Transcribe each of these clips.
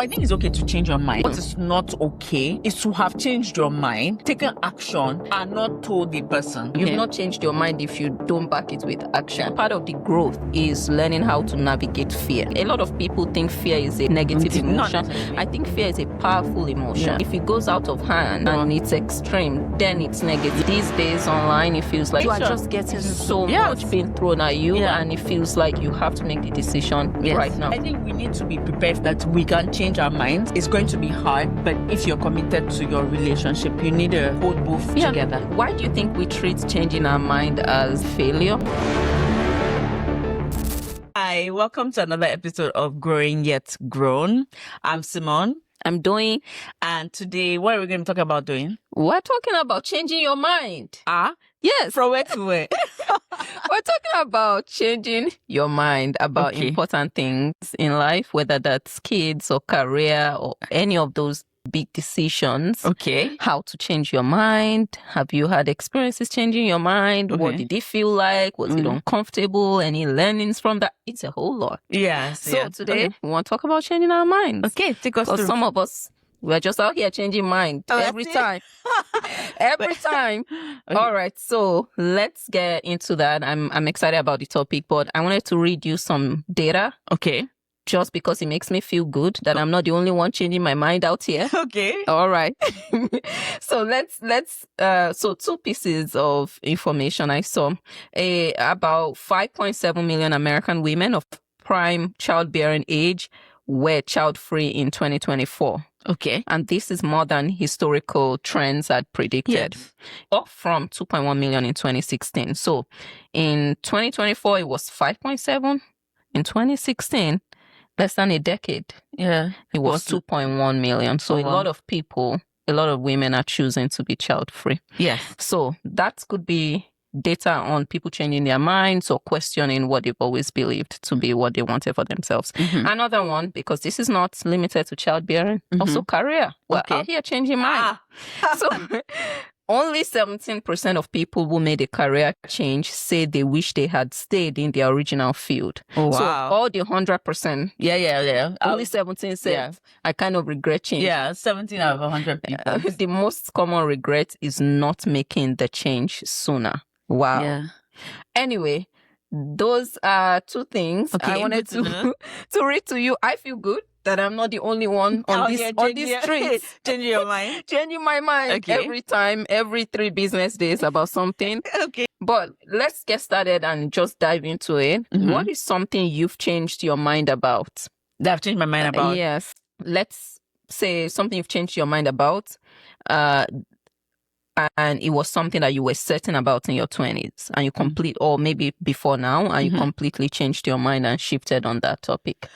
I think it's okay to change your mind. What is not okay is to have changed your mind, taken action, and not told the person. You've not changed your mind if you don't back it with action. Part of the growth is learning how to navigate fear. A lot of people think fear is a negative emotion. I think fear is a powerful emotion. If it goes out of hand and it's extreme, then it's negative. These days online, it feels like you are just getting so much being thrown at you, and it feels like you have to make the decision right now. I think we need to be prepared that we can change our minds. It's going to be hard, but if you're committed to your relationship, you need to hold both together. Why do you think we treat changing our mind as failure? Hi, welcome to another episode of Growing Yet Grown. I'm Simone. I'm Doyin. And today, what are we going to talk about, Doyin? We're talking about changing your mind. Yes. From where to where? We're talking about changing your mind about important things in life, whether that's kids or career or any of those big decisions. How to change your mind. Have you had experiences changing your mind? What did it feel like? Was it uncomfortable? Any learnings from that? It's a whole lot. So today we want to talk about changing our minds. Take us through. Because some of us, we're just out here changing mind every time. Every time. All right. So let's get into that. I'm excited about the topic, but I wanted to read you some data. Just because it makes me feel good that I'm not the only one changing my mind out here. All right. So so two pieces of information I saw. About 5.7 million American women of prime childbearing age were child-free in 2024. And this is more than historical trends had predicted. Up from 2.1 million in 2016. So in 2024, it was 5.7. In 2016, less than a decade, it was 2.1 million. So a lot of people, a lot of women are choosing to be child-free. So that could be data on people changing their minds or questioning what they've always believed to be what they wanted for themselves. Another one, because this is not limited to childbearing, also career. We're out here changing minds. So only 17% of people who made a career change say they wish they had stayed in their original field. So all the 100%, only 17 said, I kind of regret change. 17 out of 100 people. The most common regret is not making the change sooner. Anyway, those are two things I wanted to read to you. I feel good that I'm not the only one on these streets. Changing your mind. Changing my mind every time, every 3 business days about something. But let's get started and just dive into it. What is something you've changed your mind about? That I've changed my mind about? Yes. Let's say something you've changed your mind about. And it was something that you were certain about in your 20s and or maybe before now, and you completely changed your mind and shifted on that topic.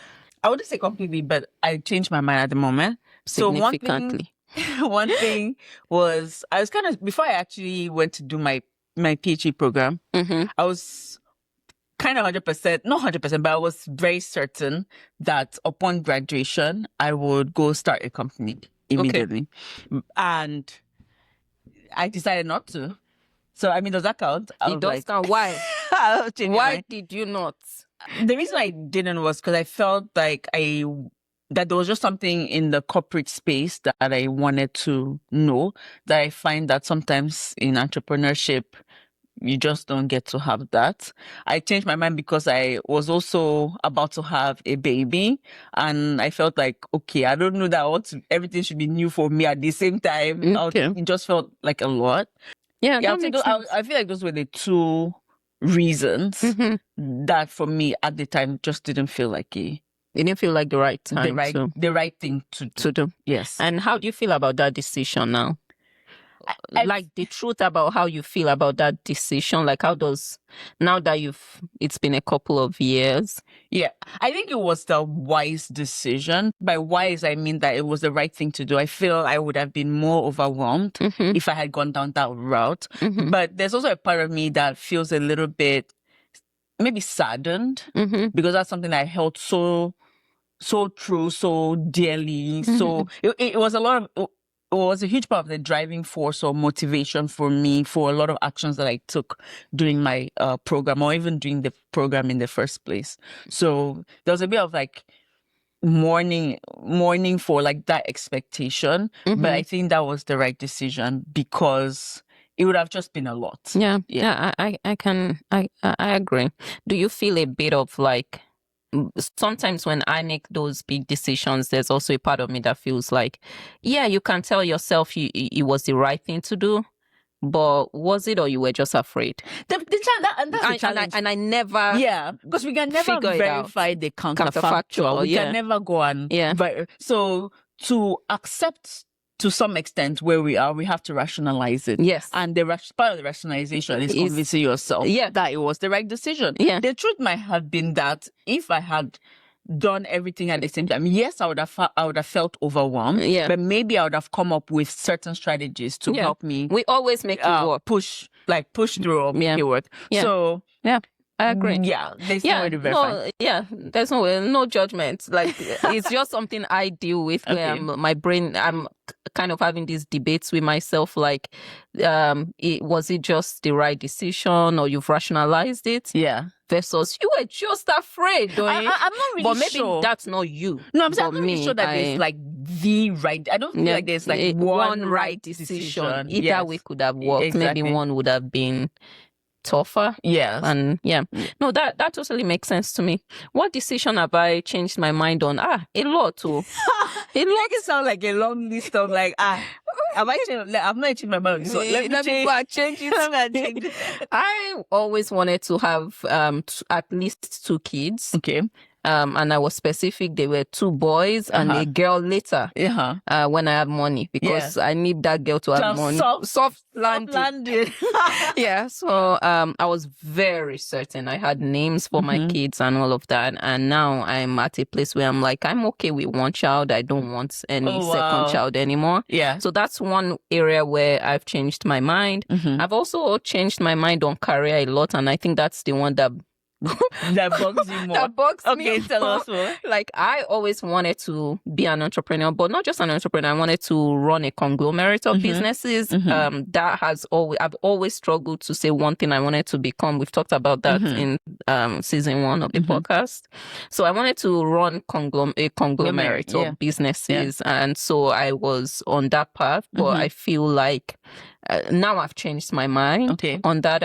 I wouldn't say completely, but I changed my mind at the moment. Significantly. So one thing was, I was before I actually went to do my PhD program, I was kind of 100%, not 100%, but I was very certain that upon graduation, I would go start a company immediately. And I decided not to. So, I mean, does that count? It does count. Why? Why did you not? The reason I didn't was because I felt like that there was just something in the corporate space that I wanted to know, that I find that sometimes in entrepreneurship, you just don't get to have that. I changed my mind because I was also about to have a baby, and I felt like, I don't know that everything should be new for me at the same time. It just felt like a lot. I feel like those were the two reasons that for me at the time just didn't feel like it didn't feel like the right time, the right thing to do. Yes. And how do you feel about that decision now? Like the truth about how you feel about that decision, like how does, now that it's been a couple of years. I think it was the wise decision. By wise, I mean that it was the right thing to do. I feel I would have been more overwhelmed if I had gone down that route. But there's also a part of me that feels a little bit maybe saddened because that's something I held so true, so dearly. So it was a lot of, it was a huge part of the driving force or motivation for me for a lot of actions that I took during my program, or even during the program in the first place. So there was a bit of like mourning for like that expectation. But I think that was the right decision because it would have just been a lot. I agree. Do you feel a bit of like, sometimes when I make those big decisions, there's also a part of me that feels like, yeah, you can tell yourself it was the right thing to do, but was it, or you were just afraid? That's the challenge. And I never, because we can never verify the counterfactual. We can never go and so to accept to some extent where we are, we have to rationalize it. Yes. And the part of the rationalization is convincing yourself that it was the right decision. Yeah. The truth might have been that if I had done everything at the same time, yes, I would have felt overwhelmed. Yeah. But maybe I would have come up with certain strategies to help me. We always make it work. Push through or make it work. Yeah. So I agree. There's no way to verify. There's no judgment. Like it's just something I deal with where my brain, I'm kind of having these debates with myself. Like, was it just the right decision, or you've rationalized it? Yeah. Versus you were just afraid. I'm not really sure. Maybe that's not you. No, I'm not really sure that there's like the right. I don't feel like there's like one right decision. Either way could have worked. Exactly. Maybe one would have been tougher. Yes. And no, that totally makes sense to me. What decision have I changed my mind on? A lot too. It make it sound like a long list of like I've not changed my mind. So let me change it. I always wanted to have at least 2 kids. Okay. And I was specific. They were 2 boys and a girl later. When I have money, because I need that girl to have money. Soft landing. So I was very certain. I had names for my kids and all of that. And now I'm at a place where I'm like, I'm okay with 1 child. I don't want any second child anymore. Yeah. So that's one area where I've changed my mind. I've also changed my mind on career a lot, and I think that's the one that bugs you more. That bugs me. Okay, tell us more. Like, I always wanted to be an entrepreneur, but not just an entrepreneur. I wanted to run a conglomerate of businesses. I've always struggled to say one thing I wanted to become. We've talked about that in season 1 of the podcast. So I wanted to run a conglomerate of businesses. And so I was on that path, but I feel like now I've changed my mind on that.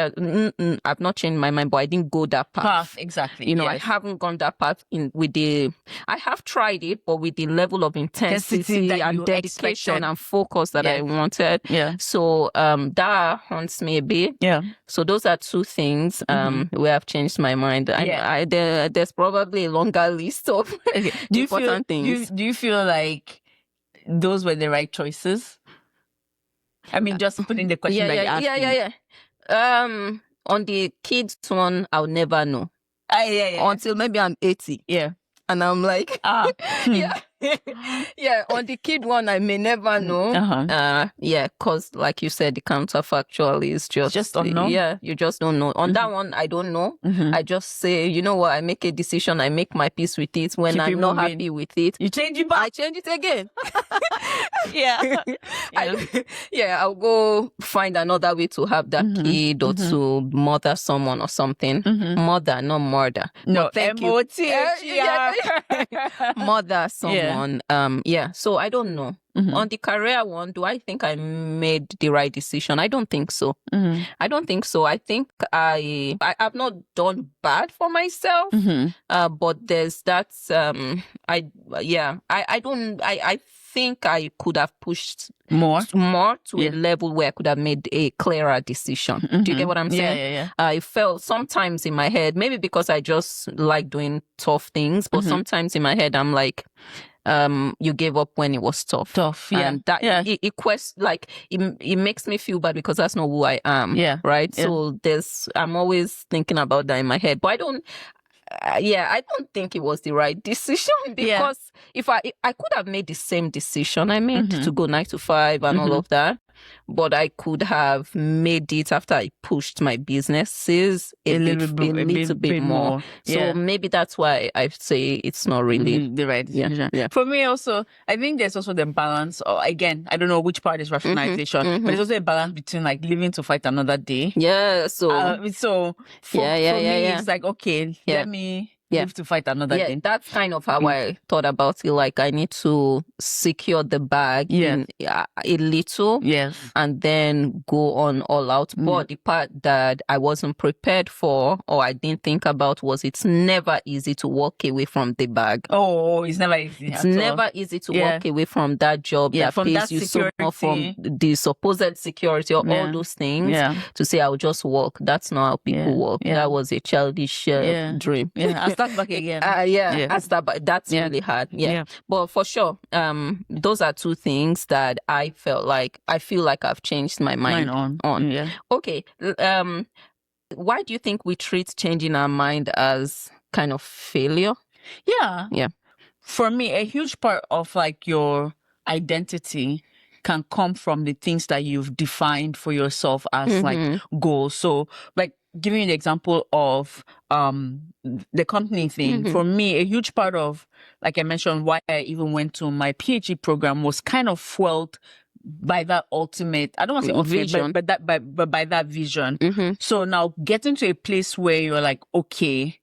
I've not changed my mind, but I didn't go that path. Exactly. I haven't gone that path I have tried it, but with the level of intensity and dedication and focus that I wanted. Yeah. So that haunts me a bit. Yeah. So those are 2 things where I've changed my mind. There's probably a longer list of important things. Do you feel like those were the right choices? I mean, just putting the question that you asked. On the kids one, I'll never know. Until maybe I'm 80. Yeah. And I'm like, on the kid one, I may never know. Because like you said, the counterfactual is just unknown. You just don't know. On that one, I don't know. I just say, you know what, I make a decision, I make my peace with it. When I'm not happy with it, you change it back. I change it again. I'll go find another way to have that kid or to mother someone or something. Mother, not murder. No, thank you. Mother someone. So I don't know. On the career one, do I think I made the right decision? I don't think so. I don't think so. I think I have not done bad for myself. But there's that I think I could have pushed more to a level where I could have made a clearer decision. Do you get what I'm saying? I felt sometimes in my head, maybe because I just like doing tough things, but sometimes in my head I'm like, you gave up when it was tough. And that it makes me feel bad because that's not who I am. Right. So I'm always thinking about that in my head, but I don't think it was the right decision because if I could have made the same decision I made to go 9 to 5 and all of that, but I could have made it after I pushed my businesses a little bit more. So maybe that's why I say it's not really the right decision. For me also, I think there's also the balance. Or again, I don't know which part is rationalization, but there's also a balance between like living to fight another day. So for me, it's like, okay, let me live to fight another day. That's kind of how I thought about it. Like, I need to secure the bag in a little, and then go on all out. But the part that I wasn't prepared for, or I didn't think about, was it's never easy to walk away from the bag. Oh, it's never easy. It's never easy to walk away from that job that from pays that you security. so much, from the supposed security or all those things, to say I'll just walk. That's not how people walk. That was a childish dream. I start back again. I start back. That's really hard. But for sure, those are two things that I feel like I've changed my mind on. Okay. Why do you think we treat changing our mind as kind of failure? Yeah. For me, a huge part of like your identity can come from the things that you've defined for yourself as like goals. So, like, giving you the example of the company thing, for me, a huge part of, like I mentioned, why I even went to my PhD program was kind of fueled by that ultimate, I don't want to say ultimate, vision, but by that vision. So now getting to a place where you're like, okay,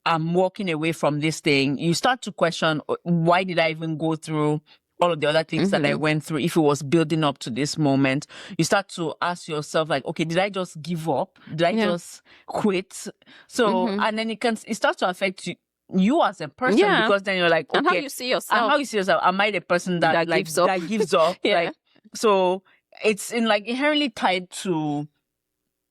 I'm walking away from this thing, you start to question, why did I even go through all of the other things that I went through if it was building up to this moment? You start to ask yourself, like, okay, did I just give up? Did I just quit? So, and then it starts to affect you as a person, because then you're like, okay, and how you see yourself. Am I the person that like gives up? That gives up? Like, so it's inherently tied to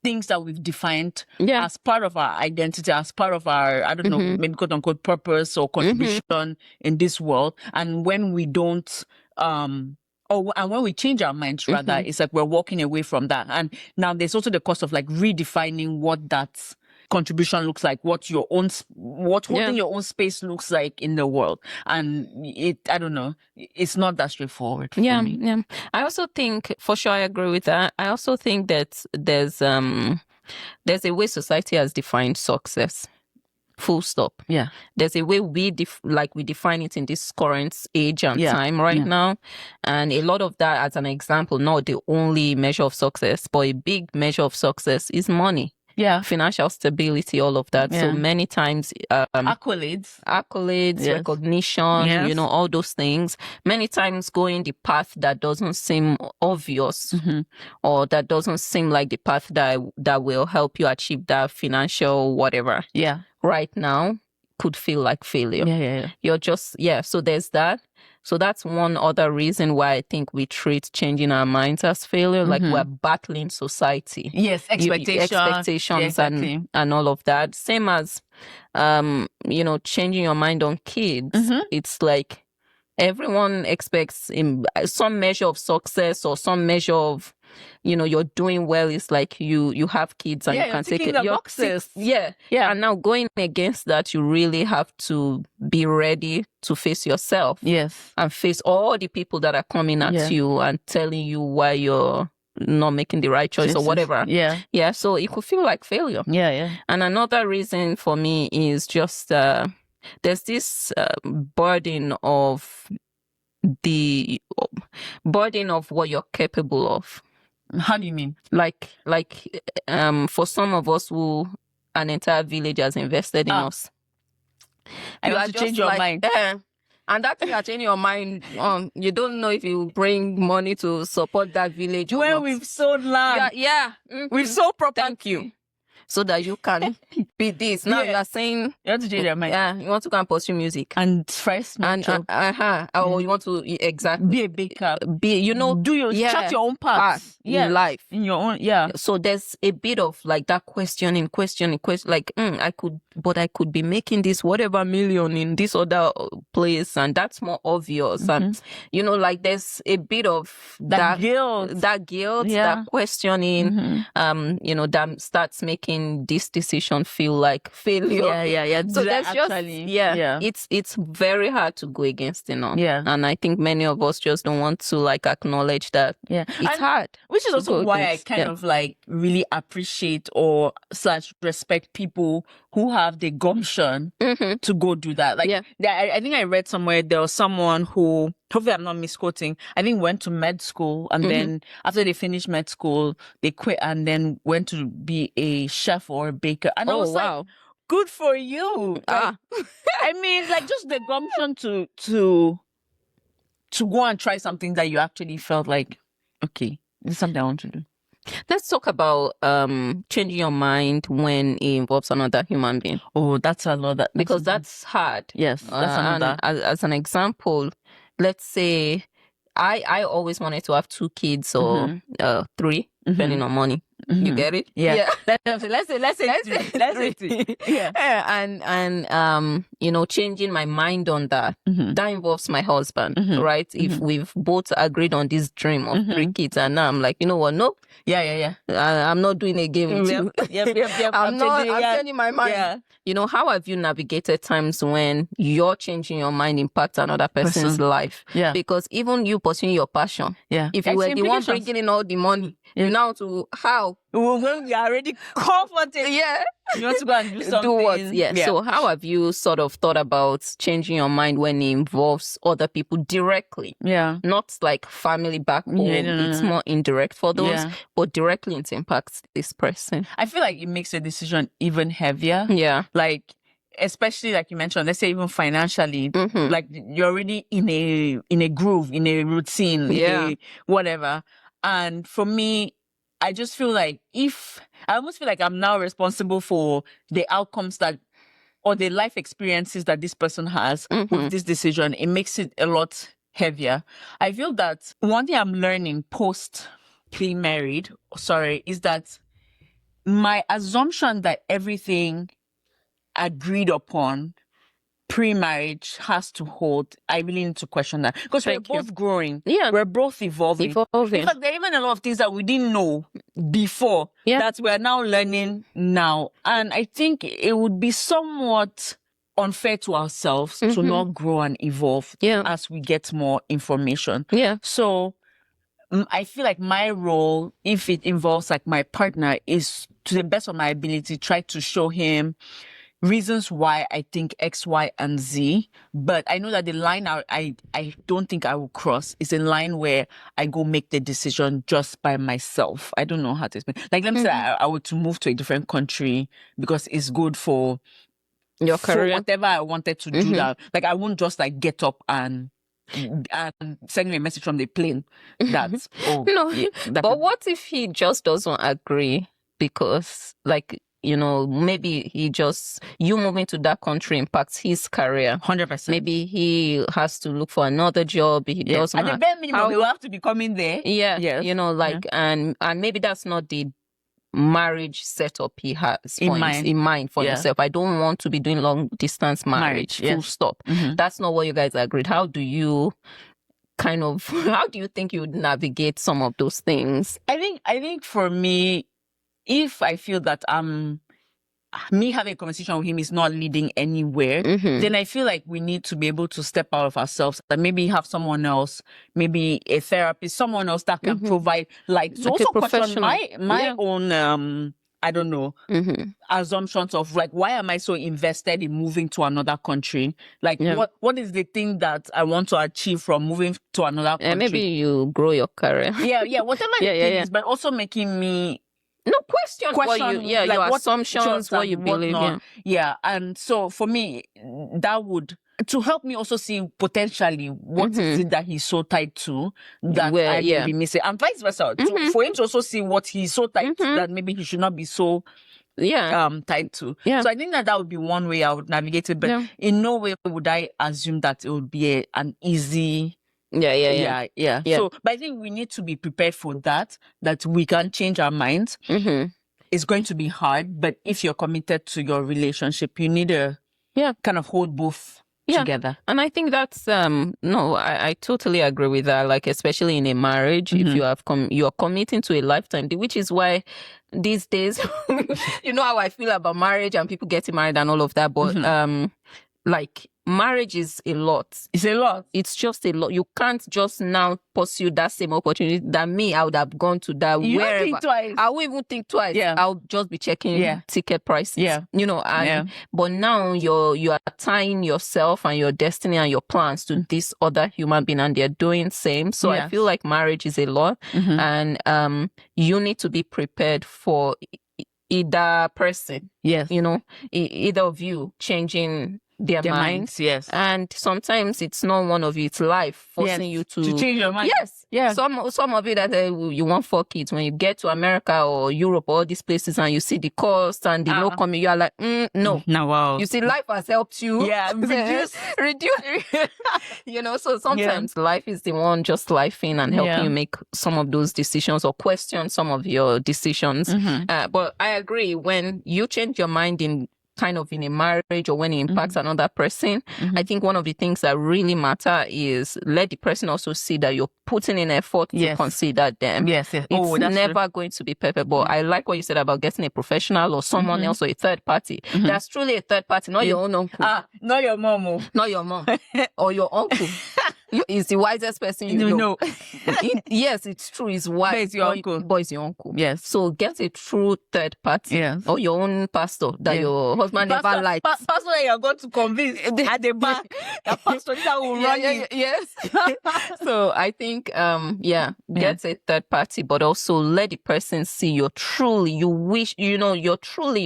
things that we've defined as part of our identity, as part of our, I don't know, maybe quote unquote purpose or contribution in this world. And when we don't, and when we change our minds, rather, it's like we're walking away from that. And now there's also the cost of like redefining what that contribution looks like, what holding your own space looks like in the world. And I don't know, it's not that straightforward for me. I also think, for sure, I agree with that. I also think that there's a way society has defined success. Full stop. There's a way we define it in this current age and time right now. And a lot of that, as an example, not the only measure of success, but a big measure of success is money. Financial stability, all of that. So many times accolades, recognition, all those things. Many times going the path that doesn't seem obvious, or that doesn't seem like the path that will help you achieve that financial whatever. Right now could feel like failure. You're just so there's that. So that's one other reason why I think we treat changing our minds as failure. Like, we're battling society. Expectations and all of that. Same as, changing your mind on kids. It's like everyone expects some measure of success or some measure of, you're doing well. It's like you have kids and you can take it. Boxes. And now going against that, you really have to be ready to face yourself. And face all the people that are coming at you and telling you why you're not making the right choice or whatever. So it could feel like failure. And another reason for me is just there's this burden of what you're capable of. How do you mean? Like for some of us who an entire village has invested in us, you want to change your mind. And that thing that in your mind, you don't know if you bring money to support that village. When we've sold land, we've sold property. Thank you. So that you can be this. Now you are saying you want to change your mind. You want to go and pursue music and fresh and or you want to be a baker. Do your chart your own path in life, in your own So there's a bit of like that questioning. Like I could be making this whatever million in this other place, and that's more obvious. And like there's a bit of that guilt, that questioning. That starts making this decision feel like failure. So that's it's very hard to go against, and I think many of us just don't want to like acknowledge that it's hard, which is also why I kind of like really appreciate or / respect people who have the gumption to go do that. Like I think I read somewhere there was someone who, hopefully I'm not misquoting, I think went to med school and then after they finished med school, they quit and then went to be a chef or a baker. And I was like, good for you. Like, I mean, like just the gumption to go and try something that you actually felt like, okay, this is something I want to do. Let's talk about changing your mind when it involves another human being. Oh, that's a lot. Because that's hard. Yes, that's another. And as an example, let's say I always wanted to have 2 kids or 3, depending on money. You get it? Yeah. Let's say 3. Yeah. And you know, changing my mind on that, that involves my husband, right? If we've both agreed on this dream of 3 kids, and now I'm like, you know what? Nope. Yeah. I'm not doing a game with you. Yep. I'm changing my mind. Yeah. You know, how have you navigated times when you're changing your mind impacts another person's life? Yeah. Because even you pursuing your passion, if you were the one bringing in all the money, you now to how? When we are already comfortable. Yeah. You want to go and do something. Do what? Yeah. So how have you sort of thought about changing your mind when it involves other people directly? Yeah. Not like family back home. It's more indirect for those, but directly it impacts this person. I feel like it makes a decision even heavier. Yeah. Like, especially like you mentioned, let's say even financially, like you're already in a groove, in a routine, whatever. And for me, I just feel like I almost feel like I'm now responsible for the outcomes that, or the life experiences that this person has with this decision. It makes it a lot heavier. I feel that one thing I'm learning post being married, is that my assumption that everything agreed upon pre-marriage has to hold, I really need to question that. Because we're both growing. Yeah. We're both evolving. In fact, there are even a lot of things that we didn't know before that we're now learning now. And I think it would be somewhat unfair to ourselves to not grow and evolve as we get more information. Yeah. So I feel like my role, if it involves like my partner, is to the best of my ability, try to show him reasons why I think X, Y, and Z. But I know that the line I don't think I will cross is a line where I go make the decision just by myself. I don't know how to explain. Like, let me say I were to move to a different country because it's good for your career, whatever I wanted to do. That, like, I won't just like get up and send me a message from the plane. That's but what if he just doesn't agree because, like, you know, maybe you moving to that country impacts his career. 100%. Maybe he has to look for another job. He doesn't. At the bare minimum, he will have to be coming there. Yeah. Yes. You know, like, and maybe that's not the marriage setup he has in mind for himself. I don't want to be doing long distance marriage. Full stop. That's not what you guys agreed. How do you how do you think you would navigate some of those things? I think for me, if I feel that me having a conversation with him is not leading anywhere, then I feel like we need to be able to step out of ourselves and maybe have someone else, maybe a therapist, someone else that can provide, like, to also question my own, I don't know, assumptions of like, why am I so invested in moving to another country? Like, what is the thing that I want to achieve from moving to another country? Maybe you grow your career. Whatever the thing is, but also making me question what your assumptions, what you believe. And so for me, that would, to help me also see potentially what is it that he's so tied to that I may be missing, and vice versa. For him to also see what he's so tied to that maybe he should not be so tied to. So I think that would be one way I would navigate it, but in no way would I assume that it would be an easy. So, but I think we need to be prepared for that we can change our minds. It's going to be hard, but if you're committed to your relationship, you need to kind of hold both together. And I think that's I totally agree with that. Like, especially in a marriage, if you have you're committing to a lifetime, which is why these days, you know how I feel about marriage and people getting married and all of that, but like, marriage is a lot. It's a lot. It's just a lot. You can't just now pursue that same opportunity that I would have gone to that you wherever. Think twice. I won't even think twice. I'll just be checking ticket prices. You know, but now you are tying yourself and your destiny and your plans to this other human being, and they're doing same. So I feel like marriage is a lot, and you need to be prepared for either person, Yes. either of you changing their minds. Yes. And sometimes it's not one of you, it's life forcing you to change your mind. Yes. Yeah. Some of you that you want 4 kids, when you get to America or Europe or all these places and you see the cost and the low coming, you are like, no. No, wow. You see, life has helped you. Yeah, reduce. So sometimes life is the one just lifing and helping you make some of those decisions or question some of your decisions. But I agree, when you change your mind in a marriage or when it impacts another person, I think one of the things that really matter is let the person also see that you're putting in effort to consider them. Yes. It's never going to be perfect. But I like what you said about getting a professional or someone else or a third party. That's truly a third party, not your own uncle. Not your mom. Not your mom or your uncle. Is the wisest person you know. Yes, it's true. He's wise. But it's your uncle. But it's your uncle. Yes. So get a true third party. Yes. Or your own pastor that your husband never liked. Pastor that you're going to convince at the back. The pastor that will run you. Yes. So I think, get a third party, but also let the person see you're truly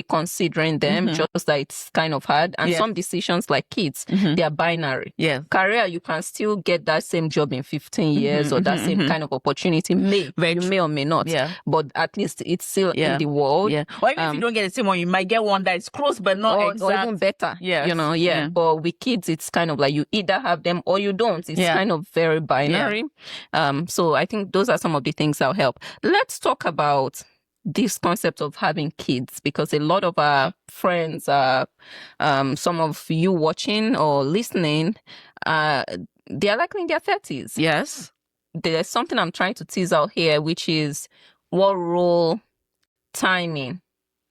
considering them, just that it's kind of hard. And some decisions like kids, they are binary. Yes. Career, you can still get that same job in 15 years or that same kind of opportunity. You may or may not. Yeah. But at least it's still in the world. Yeah. Or even if you don't get the same one, you might get one that is close but not exact. Or even better. Yes. But with kids, it's kind of like you either have them or you don't. It's kind of very binary. So I think those are some of the things that'll help. Let's talk about this concept of having kids, because a lot of our friends, some of you watching or listening, they are likely in their 30s. Yes. There's something I'm trying to tease out here, which is what role timing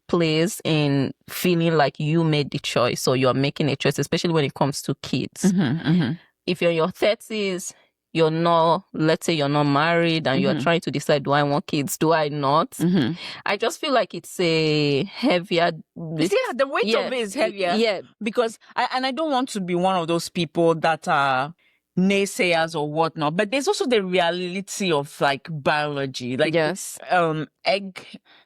plays in feeling like you made the choice or you're making a choice, especially when it comes to kids. If you're in your 30s, let's say you're not married and you're trying to decide, do I want kids? Do I not? I just feel like it's a heavier... the weight of it is heavier. Yeah. Because, I don't want to be one of those people that are naysayers or whatnot, but there's also the reality of like biology, like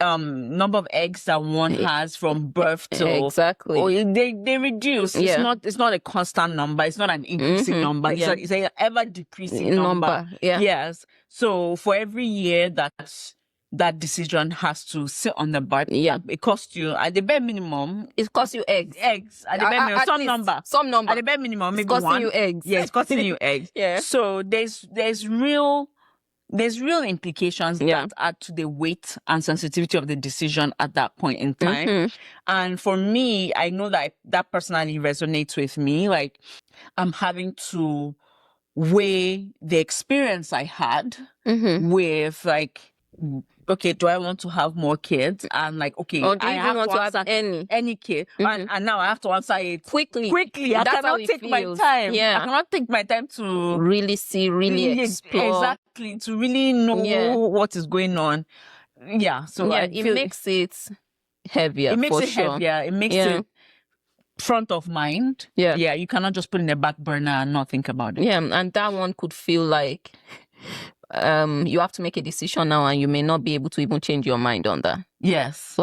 number of eggs that one has from birth to they reduce. It's not a constant number. It's not an increasing number. It's an ever decreasing number. Yes. So for every year that decision has to sit on the back. It costs you at the bare minimum. It costs you eggs. At the bare minimum, some number. At the bare minimum, maybe it's costing one. you eggs. Yeah, it's costing you eggs. So there's real implications that add to the weight and sensitivity of the decision at that point in time. And for me, I know that personally resonates with me. Like, I'm having to weigh the experience I had with like, okay, do I want to have more kids? And like, okay, I have to have any kid. And now I have to answer it quickly. I That's cannot take my time. I cannot take my time to really see, really explore. Exactly. To really know what is going on. Yeah. So it makes it heavier. It makes it heavier. It makes it front of mind. Yeah. You cannot just put in the back burner and not think about it. Yeah. And that one could feel like you have to make a decision now and you may not be able to even change your mind on that. Yes.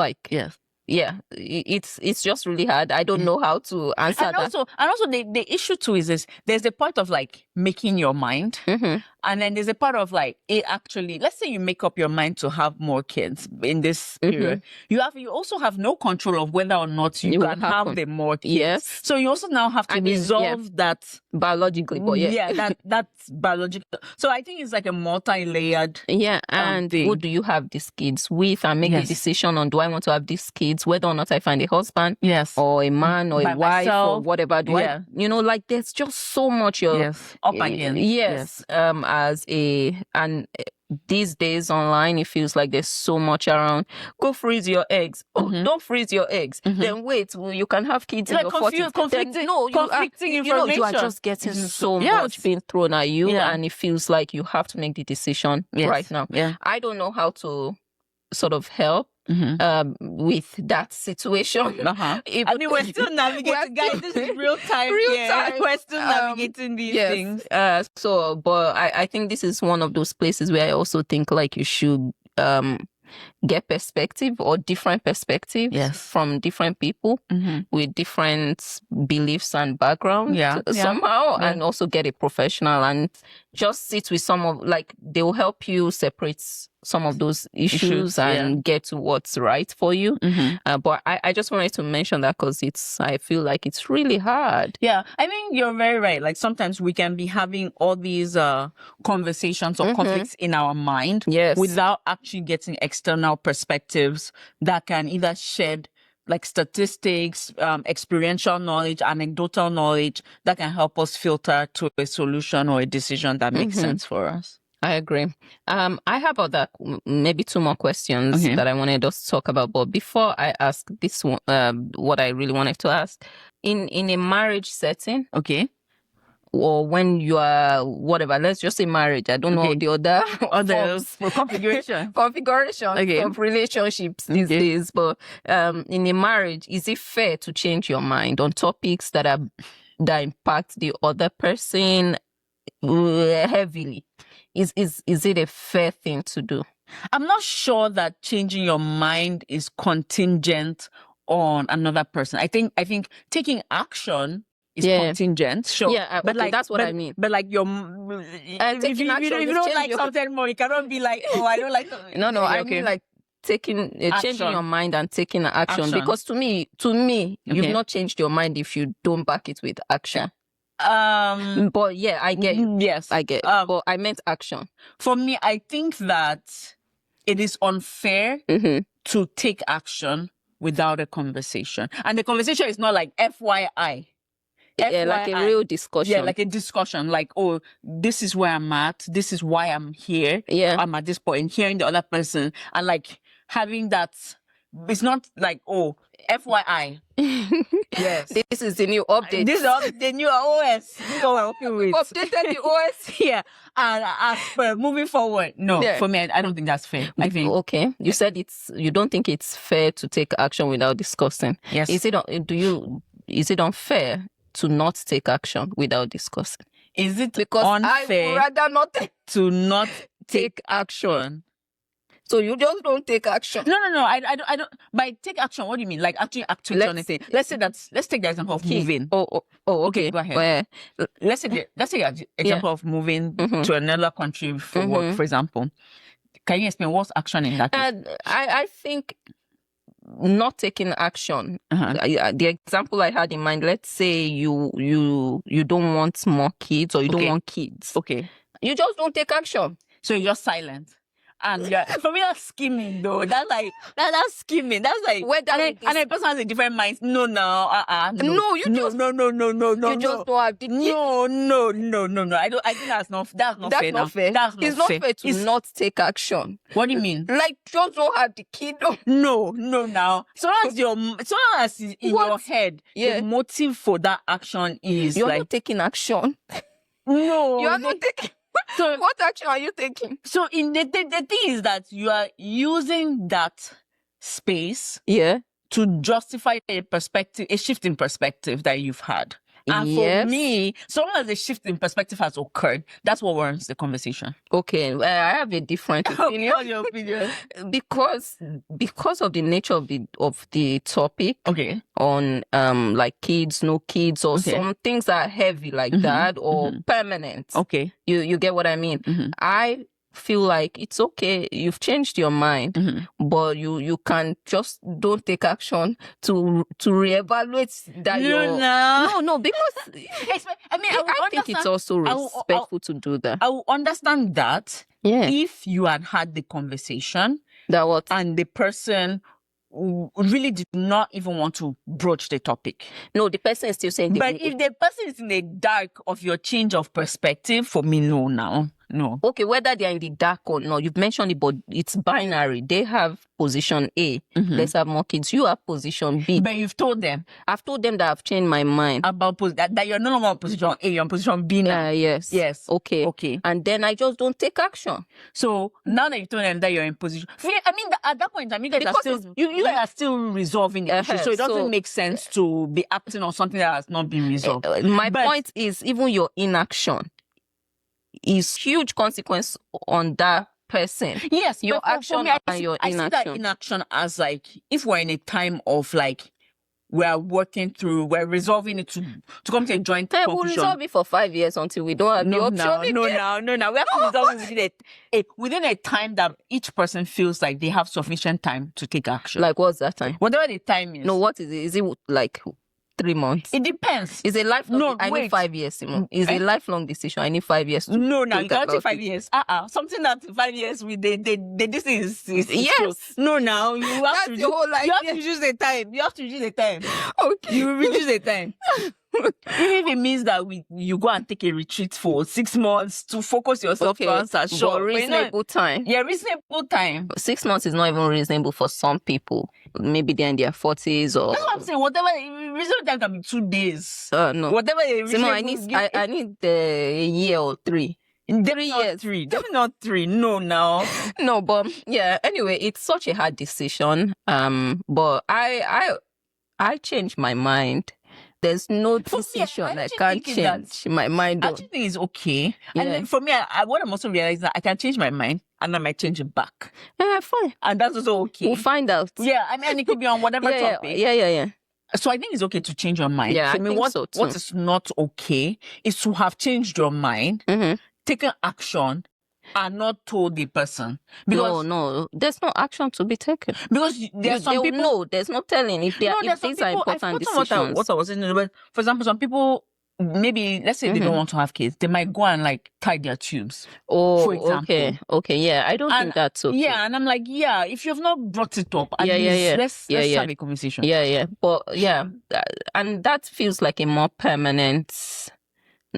Yeah, it's just really hard. I don't know how to answer that. Also the issue too is this: there's the part of like making your mind, and then there's a part of like it actually. Let's say you make up your mind to have more kids in this period. You also have no control of whether or not you can have the more kids. Yes. So you also now have to resolve that biologically. But that's biological. So I think it's like a multi-layered. And who do you have these kids with, and make a decision on, do I want to have these kids, whether or not I find a husband, or a man, or a wife, or whatever. Like there's just so much up against. These days online, it feels like there's so much around. Go freeze your eggs. Don't freeze your eggs. Then wait, you can have kids in your 40s. Conflicting information. You are just getting so much being thrown at you, and it feels like you have to make the decision right now. I don't know how to sort of help with that situation. We're still navigating, guys. This is real time. We're still navigating these things. But I think this is one of those places where I also think like you should get perspective or different perspectives from different people with different beliefs and backgrounds somehow, and also get a professional and just sit with some of, like, they will help you separate some of those issues and get to what's right for you. But I just wanted to mention that because I feel like it's really hard. Yeah, I think you're very right. Like sometimes we can be having all these conversations or conflicts in our mind without actually getting external perspectives that can either shed like statistics, experiential knowledge, anecdotal knowledge that can help us filter to a solution or a decision that makes sense for us. I agree. I have maybe 2 more questions that I wanted us to talk about. But before I ask this one, what I really wanted to ask, in a marriage setting, or when you are whatever, let's just say marriage. I don't know the other configuration of relationships these days. But in a marriage, is it fair to change your mind on topics that impact the other person heavily? Is it a fair thing to do? I'm not sure that changing your mind is contingent on another person. I think taking action is contingent. Sure. Yeah, but like that's what I mean. But like if you don't like something more, you cannot be like, oh, I don't like something. No, I mean like changing your mind and taking action. Because to me, you've not changed your mind if you don't back it with action. But yeah, I get you. Yes, I get. But I meant action. For me, I think that it is unfair to take action without a conversation, and the conversation is not like FYI. Yeah, like a real discussion. Yeah, like a discussion. Like, oh, this is where I'm at. This is why I'm here. Yeah, I'm at this point. Hearing the other person and like having that. It's not like, oh, FYI. Yes. This is the new update. This is the new OS. This is what we're working with. Updated the OS. Yeah. And as for moving forward, no, for me, I don't think that's fair. I think. Okay. You said you don't think it's fair to take action without discussing. Yes. Is it unfair to not take action without discussing? Is it because unfair I would rather not to not take action? So you just don't take action? No. I don't. By take action, what do you mean? Like actually acting on anything? Let's take the example of moving. Oh, okay. Go ahead. Let's take the example of moving to another country for work, for example. Can you explain what's action in that case? I think not taking action. The example I had in mind, let's say you don't want more kids or you don't want kids. Okay. You just don't take action. So you're just silent. And for me, that's scheming though. That's like that's scheming. That's like and a person has a different mind. No. No, you just no. You just don't have the No. I think that's not fair. That's not fair. It's not fair to not take action. What do you mean? Like just don't have the kid. No. Now, so long as in your head, the motive for that action is you're like not taking action. No, you are not taking. So what action are you taking? So in the thing is that you are using that space to justify a shift in perspective that you've had. And for me, so long as a shift in perspective has occurred, that's what warrants the conversation. Okay, I have a different opinion. What's your opinion? Because of the nature of the topic. Okay. On like kids, no kids, or some things that are heavy like that, or permanent. Okay. You get what I mean? I feel like it's okay, you've changed your mind, but you can just don't take action to reevaluate that. No, because I think it's also respectful to do that. I will understand that if you had the conversation and the person really did not even want to broach the topic. No, the person is still saying. But if the person is in the dark of your change of perspective, for me, no. Okay, whether they're in the dark or not, you've mentioned it, but it's binary. They have position A. Let's have more kids. You have position B. But you've told them. I've told them that I've changed my mind. About that you're no longer on position A, you're on position B now. Yes. Okay. And then I just don't take action. So now that you've told them that you're in position, I mean, at that point, you guys are still resolving the issue. So it doesn't make sense to be acting on something that has not been resolved. My point is, even your inaction is huge consequence on that person. Yes, Your but for action me, and your I see that inaction. inaction as like, if we're in a time of like, we're working through, we're resolving it to come to a joint We'll conclusion. resolve it for 5 years until we don't have the option. No. We have to resolve it within a time that each person feels like they have sufficient time to take action. Like, what's that time? Whatever the time is. No, what is it? Is it like 3 months? It depends. Is a lifelong. No, I wait. need 5 years, Simone. Is a lifelong decision. I need 5 years. To No, now you think cannot take about 5 it. years. Something that 5 years with this is Yes. close. No, now you have That's to your whole life. you have to reduce the time. You have to reduce the time. Okay. You reduce the time. Even if it means that you go and take a retreat for 6 months to focus yourself to answer. Sure, but reasonable time. Yeah, reasonable time. 6 months is not even reasonable for some people. Maybe they're in their 40s or. That's what I'm saying. Whatever reasonable time can be 2 days. No. Whatever. Simone, I need a year or 3. 3 years. 3. Definitely not 3. No, now. No, but yeah. Anyway, it's such a hard decision. But I changed my mind. There's no decision I can't change my mind. I actually think it's okay. Yeah. And then for me, what I'm also realizing that I can change my mind and I might change it back. Yeah, fine. And that's also okay. We'll find out. Yeah, I mean, it could be on whatever topic. Yeah. So I think it's okay to change your mind. Yeah, I mean, what is not okay is to have changed your mind, taken action, and not told the person. Because no, there's no action to be taken. Because there's some people. No, there's no telling if these are important decisions. What I was saying, but for example, some people, maybe let's say they don't want to have kids, they might go and like tie their tubes. Oh, for example. Okay, yeah, I don't think that's okay. Yeah, and I'm like, yeah, if you've not brought it up, at least let's have a conversation. Yeah, but yeah, and that feels like a more permanent.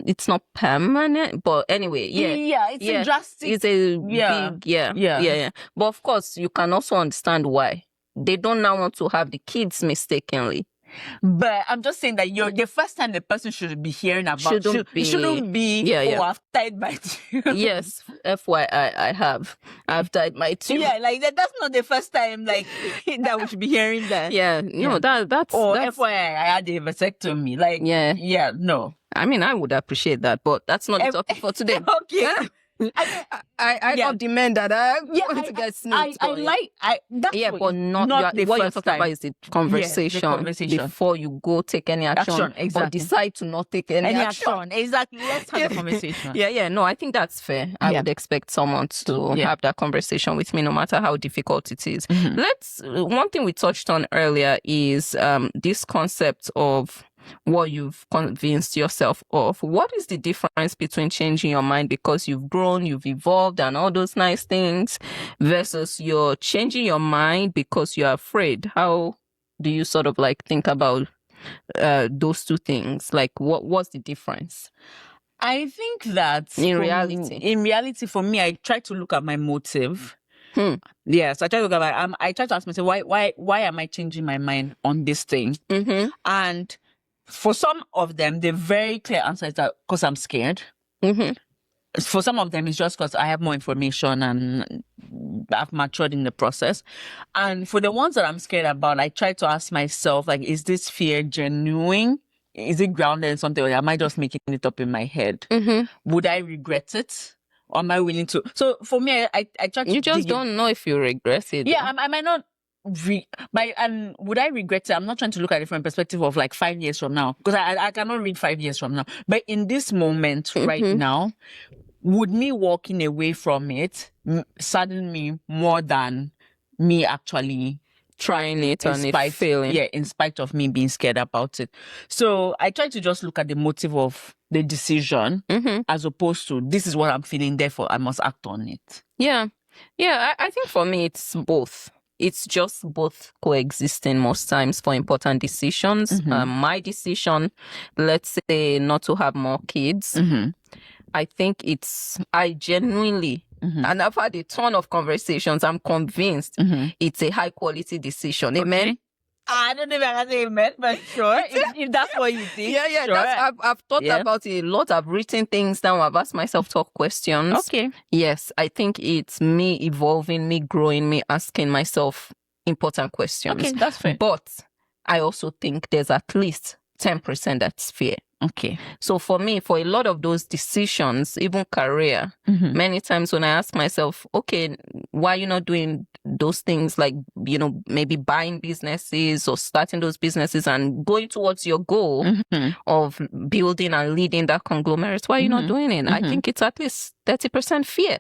It's not permanent, but anyway, it's a drastic. It's a big, yeah. But of course, you can also understand why they don't now want to have the kids mistakenly. But I'm just saying that the first time the person should be hearing about shouldn't be. Oh, I've tied my tube. Yes, FYI, I've tied my tube. Yeah, like that's not the first time like that we should be hearing that. Yeah, no, that's. Or FYI, I had a vasectomy. Like, yeah, no. I mean, I would appreciate that, but that's not the topic for today. Okay. I love the men that I want to get snooped. But not what you're talking about is the conversation, before you go take any action exactly. or decide to not take any action. Exactly. Let's have a conversation. Yeah. No, I think that's fair. I would expect someone to have that conversation with me, no matter how difficult it is. One thing we touched on earlier is this concept of what you've convinced yourself of. What is the difference between changing your mind because you've grown, you've evolved and all those nice things versus you're changing your mind because you're afraid? How do you sort of like think about those two things? Like what's the difference? I think that in reality for me, I try to look at my motive. Yes, I try to look at I try to ask myself, why am I changing my mind on this thing? And for some of them, the very clear answer is that because I'm scared. For some of them, it's just because I have more information and I've matured in the process. And for the ones that I'm scared about, I try to ask myself, like, is this fear genuine? Is it grounded in something, or am I just making it up in my head? Would I regret it? Or am I willing to? So for me, I try to. You just don't know if you regret it. Yeah, I might not. And would I regret it? I'm not trying to look at it from a perspective of like 5 years from now, because I cannot read 5 years from now. But in this moment right now, would me walking away from it sadden me more than me actually trying it and it failing? Yeah, in spite of me being scared about it. So I try to just look at the motive of the decision as opposed to this is what I'm feeling, therefore I must act on it. Yeah. I think for me it's both. It's just both coexisting most times for important decisions. My decision, let's say not to have more kids, I think I genuinely, and I've had a ton of conversations, I'm convinced it's a high quality decision. Amen? Okay. I don't know if I can say amen, but sure, if that's what you think. Yeah, sure. I've thought about it a lot. I've written things down. I've asked myself tough questions. Okay. Yes, I think it's me evolving, me growing, me asking myself important questions. Okay, that's fair. But I also think there's at least 10% that's fear. Okay. So for me, for a lot of those decisions, even career, many times when I ask myself, okay, why are you not doing those things like, maybe buying businesses or starting those businesses and going towards your goal of building and leading that conglomerate? Why are you not doing it? I think it's at least 30% fear.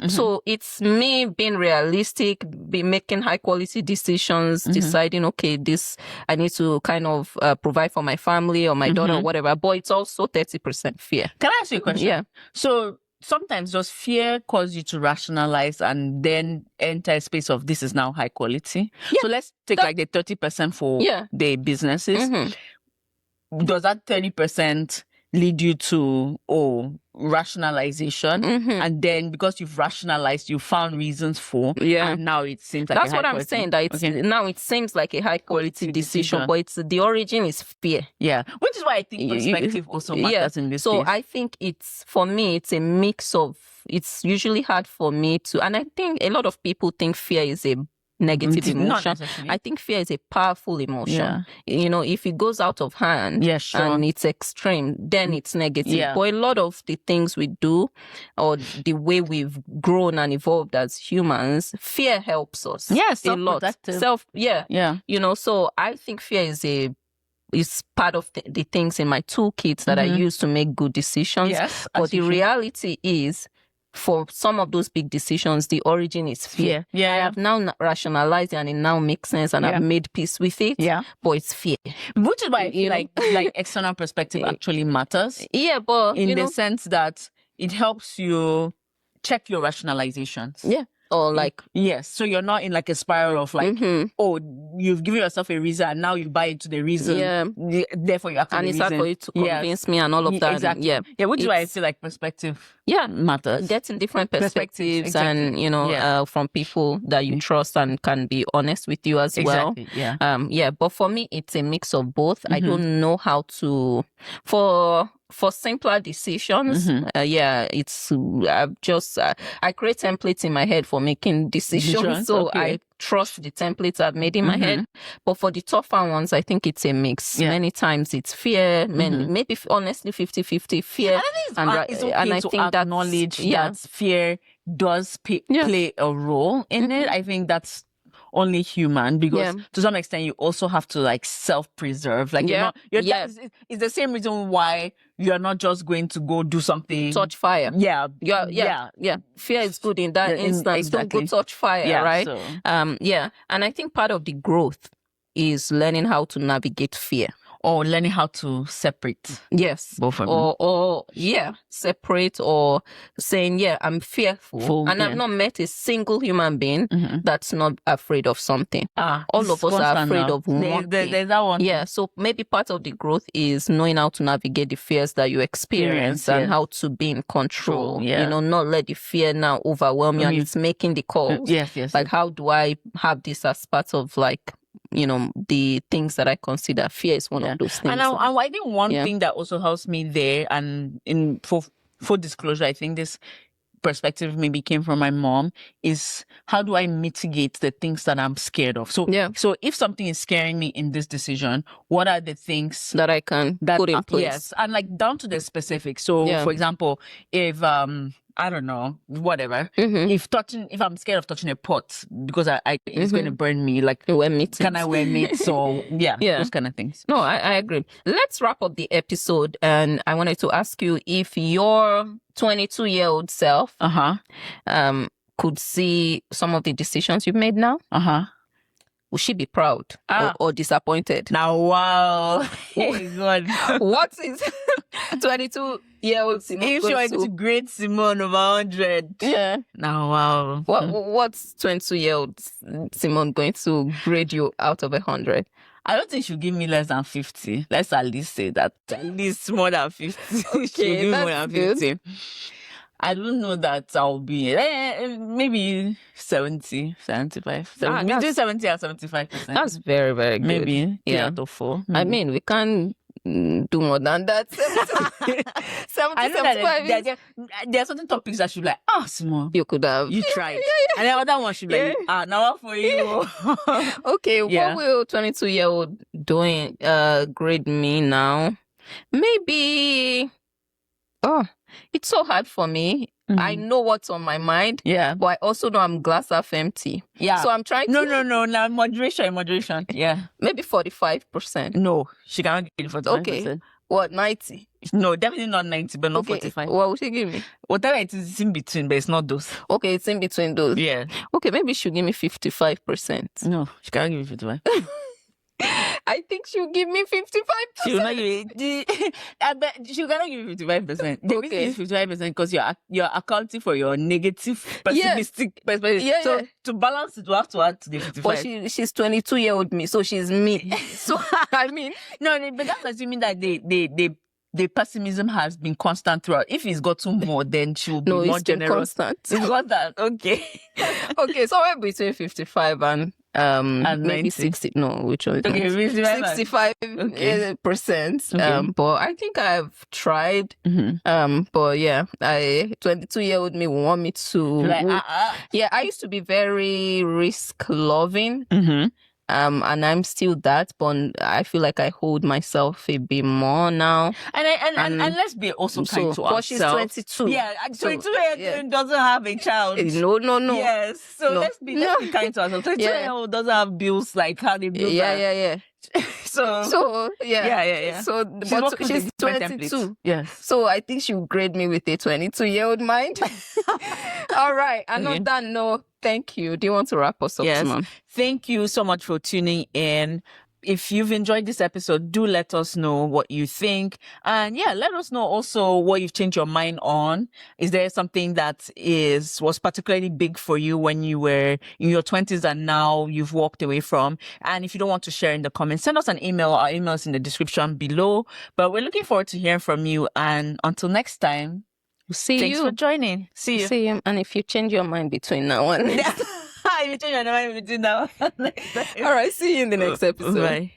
So it's me being realistic, be making high quality decisions, deciding, okay, this, I need to kind of provide for my family or my daughter or whatever, but it's also 30% fear. Can I ask you a question? Yeah. So sometimes does fear cause you to rationalize and then enter a space of this is now high quality? Yeah. So let's take like the 30% for the businesses. Does that 30% lead you to rationalization, and then because you've rationalized, you found reasons for, and now it seems like that's what I'm saying, that it's now it seems like a high quality decision, but it's the origin is fear. Yeah, which is why I think perspective also matters in this case. I think it's, for me, it's a mix of, it's usually hard for me to, and I think a lot of people think fear is a negative emotion. I think fear is a powerful emotion. If it goes out of hand and it's extreme, then it's negative. But a lot of the things we do, or the way we've grown and evolved as humans, fear helps us. A lot. So I think fear is part of the things in my toolkits that I use to make good decisions. But the reality is, for some of those big decisions, the origin is fear. I have now rationalized and it now makes sense, and I've made peace with it. But it's fear. Which is why I feel like external perspective actually matters. But in the sense that it helps you check your rationalizations. Or like, so you're not in like a spiral of like, you've given yourself a reason and now you buy into the reason. Therefore, you have to. And it's hard for you to convince me and all of that. Exactly. Which is why I feel like perspective matters. Getting different perspectives and, from people that you trust and can be honest with you as well. But for me, it's a mix of both. I don't know how to, for simpler decisions, it's I create templates in my head for making decisions. So I trust the templates I've made in my head. But for the tougher ones, I think it's a mix. Many times it's fear, maybe honestly 50-50 fear. And I think to acknowledge that fear does play a role in it. I think that's only human, because to some extent you also have to like self-preserve. Like it's the same reason why you're not just going to go do something. Touch fire. Fear is good in that instance. Don't go touch fire, right? So. And I think part of the growth is learning how to navigate fear. Or learning how to separate. Both of them. Or separate, or saying, I'm fearful. And I've not met a single human being that's not afraid of something. All of us are afraid of one thing. There's that one. So maybe part of the growth is knowing how to navigate the fears that you experience and how to be in control. Not let the fear now overwhelm you and it's making the calls. Like, how do I have this as part of like, the things that I consider? Fear is one of those things. And I think one thing that also helps me there, and for full disclosure, I think this perspective maybe came from my mom, is how do I mitigate the things that I'm scared of? So if something is scaring me in this decision, what are the things that I can put in place? And like down to the specifics. So for example, if I don't know, whatever. If I'm scared of touching a pot because it's going to burn me, like, can I wear mitts? So those kind of things. No, I agree. Let's wrap up the episode, and I wanted to ask you if your 22-year-old self could see some of the decisions you've made now. Will she be proud or disappointed? Now, wow. Oh my God. What is 22-year-old Simone? If she wanted to grade Simone over 100. Now, wow. What's 22-year-old Simone going to grade you out of 100? I don't think she'll give me less than 50. Let's at least say that. At least more than 50. Okay, she'll give me more than 50. Good. I don't know that I'll be maybe 70, 75. Between 70 and 75%. That's very, very good. Maybe 3 out of 4. I mean, we can't do more than that. 70, 75. There are certain topics that should be like, Simone, you could have. You tried. And the other one should be like, now what for you? Okay, what will 22-year-old Doyin grade me now? Maybe, it's so hard for me. I know what's on my mind. Yeah. But I also know I'm glass half empty. Yeah. So I'm trying to... No. Now, moderation. Yeah. Maybe 45%. No, she cannot give you 45%. Okay. What, 90? No, definitely not 90, but not 45. What will she give me? Whatever it is, it's in between, but it's not those. Okay, it's in between those. Yeah. Okay, maybe she'll give me 55%. No, she cannot give you 55. I think she'll give me 55%. She will not give you. I bet she cannot give you 55%. The reason is 55% because you're accounting for your negative, pessimistic perspective. Yeah, so to balance it, we have to add to the 55. But she's 22-year-old me, so she's me. So I mean, no, but that's assuming that the pessimism has been constant throughout. If it's gotten more, then she will be more generous. Constant. It's got that. Okay. Okay, somewhere between 55 and maybe 90. 60. No, which one? Okay, 65 percent. Okay. But I think I've tried. But yeah, 22-year-old me will want me to. Yeah, I used to be very risk loving. And I'm still that, but I feel like I hold myself a bit more now. And let's be also kind to ourselves. She's 22. Yeah, 22 doesn't have a child. No. Yes, so let's be kind to ourselves. 22-year-old doesn't have bills like how they bills. Yeah. So yeah. So but she's 22. Yes. So I think she'll grade me with a 22-year-old mind. All right. And on that note, thank you. Do you want to wrap us up, Simone? Thank you so much for tuning in. If you've enjoyed this episode, do let us know what you think. And let us know also what you've changed your mind on. Is there something that was particularly big for you when you were in your 20s and now you've walked away from? And if you don't want to share in the comments, send us an email. Our email is in the description below. But we're looking forward to hearing from you. And until next time, thanks for joining. See you. And if you change your mind between now and If you change your mind between now and next time. All right, see you in the next episode. Bye.